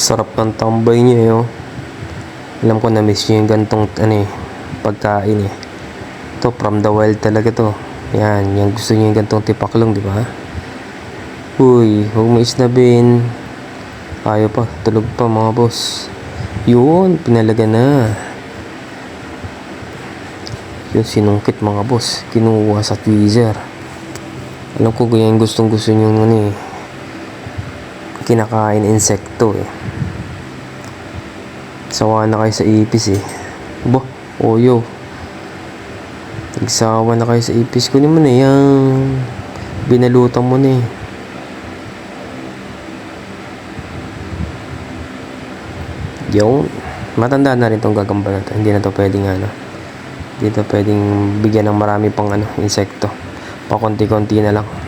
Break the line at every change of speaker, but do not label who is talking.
Sarap ng tambay niya eh, oh. Alam ko na-miss niyo yung gantong pagkain eh. To from the wild talaga to. Yan, yung gusto niyo yung gantong tipaklong, di ba? Uy, huwag mo isnabin. Ayaw pa, tulog pa mga boss. Yun, pinalaga na. Yung sinungkit mga boss, kinuha sa tweezer. Alam ko ganyan gustong gusto niyo kinakain insekto eh. Sawa na kayo sa ipis eh. Bo, oyo. Nagsawa na kayo sa ipis. Kunin mo na yan. Binalutan mo na eh. Yung matanda na rin tong gagamba na to. Hindi na to pwedeng hindi to pwedeng bigyan ng marami pang insekto. Pakunti-kunti na lang.